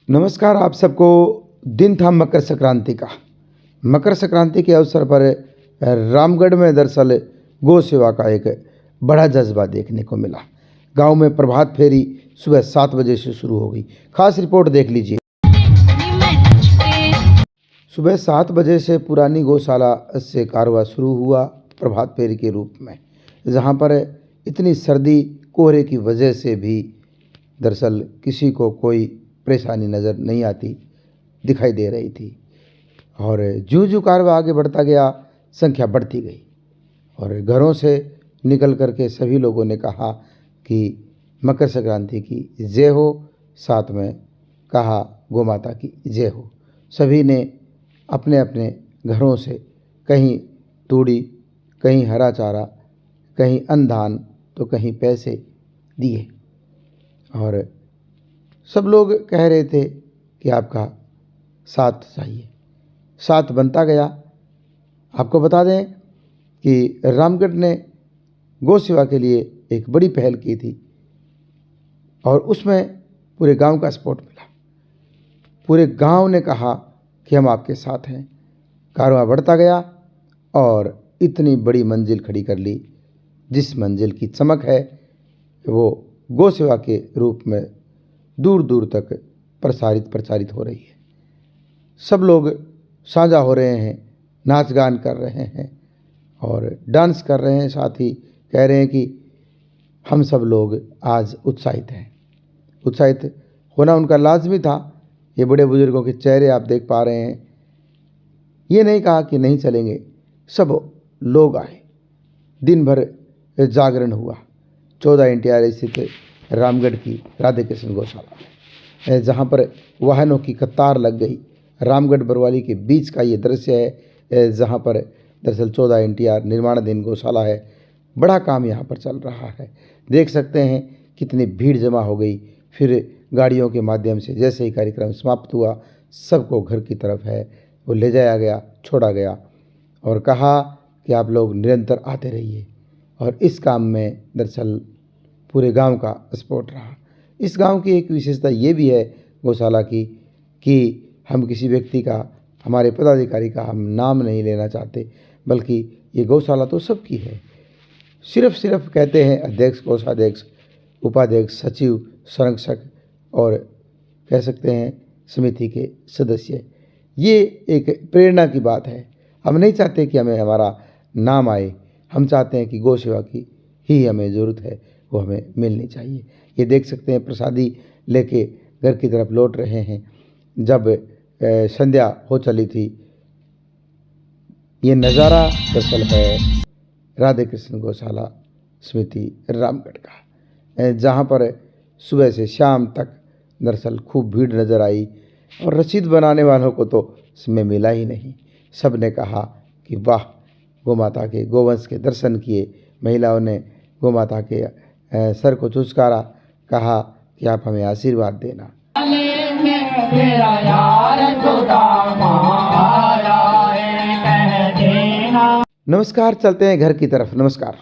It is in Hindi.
नमस्कार। आप सबको। दिन था मकर संक्रांति का। मकर संक्रांति के अवसर पर रामगढ़ में दरअसल गौ सेवा का एक बड़ा जज्बा देखने को मिला। गांव में प्रभात फेरी सुबह 7 बजे से शुरू हो गई। खास रिपोर्ट देख लीजिए। सुबह 7 बजे से पुरानी गौशाला से कारवां शुरू हुआ प्रभात फेरी के रूप में, जहां पर इतनी सर्दी कोहरे की वजह से भी दरअसल किसी को कोई परेशानी नज़र नहीं आती दिखाई दे रही थी। और जूं जूं कारवां आगे बढ़ता गया, संख्या बढ़ती गई और घरों से निकल करके सभी लोगों ने कहा कि मकर संक्रांति की जय हो, साथ में कहा गौ माता की जय हो। सभी ने अपने अपने घरों से कहीं तूड़ी, कहीं हरा चारा, कहीं अन्नदान तो कहीं पैसे दिए और सब लोग कह रहे थे कि आपका साथ चाहिए। साथ बनता गया। आपको बता दें कि रामगढ़ ने गौ सेवा के लिए एक बड़ी पहल की थी और उसमें पूरे गांव का सपोर्ट मिला। पूरे गांव ने कहा कि हम आपके साथ हैं। कारवां बढ़ता गया और इतनी बड़ी मंजिल खड़ी कर ली, जिस मंजिल की चमक है वो गौ सेवा के रूप में दूर दूर तक प्रचारित हो रही है। सब लोग साझा हो रहे हैं, नाच गान कर रहे हैं और डांस कर रहे हैं। साथ ही कह रहे हैं कि हम सब लोग आज उत्साहित हैं। उत्साहित होना उनका लाजमी था। ये बड़े बुजुर्गों के चेहरे आप देख पा रहे हैं। ये नहीं कहा कि नहीं चलेंगे, सब लोग आए। दिन भर जागरण हुआ 14 NTR स्थित रामगढ़ की राधे कृष्ण गौशाला में, जहाँ पर वाहनों की कतार लग गई। रामगढ़ बरवाली के बीच का ये दृश्य है, जहाँ पर दरअसल 14 NTR निर्माणाधीन गौशाला है। बड़ा काम यहाँ पर चल रहा है। देख सकते हैं कितनी भीड़ जमा हो गई। फिर गाड़ियों के माध्यम से जैसे ही कार्यक्रम समाप्त हुआ, सबको घर की तरफ है वो ले जाया गया, छोड़ा गया और कहा कि आप लोग निरंतर आते रहिए। और इस काम में दरअसल पूरे गांव का सपोर्ट रहा। इस गांव की एक विशेषता ये भी है गौशाला की कि हम किसी व्यक्ति का, हमारे पदाधिकारी का हम नाम नहीं लेना चाहते, बल्कि ये गौशाला तो सबकी है। सिर्फ कहते हैं अध्यक्ष, कोषाध्यक्ष, उपाध्यक्ष, सचिव, संरक्षक और कह सकते हैं समिति के सदस्य। ये एक प्रेरणा की बात है। हम नहीं चाहते कि हमें हमारा नाम आए। हम चाहते हैं कि गौ सेवा की ही हमें ज़रूरत है, वो हमें मिलनी चाहिए। ये देख सकते हैं प्रसादी लेके घर की तरफ लौट रहे हैं। जब संध्या हो चली थी, ये नज़ारा दरअसल है राधे कृष्ण गौशाला समिति रामगढ़ का, जहाँ पर सुबह से शाम तक दरअसल खूब भीड़ नज़र आई और रसीद बनाने वालों को तो समय मिला ही नहीं। सब ने कहा कि वाह, गौ माता के गोवंश के दर्शन किए। महिलाओं ने गौ माता के सर को झुकारा, कहा कि आप हमें आशीर्वाद देना। नमस्कार, चलते हैं घर की तरफ। नमस्कार।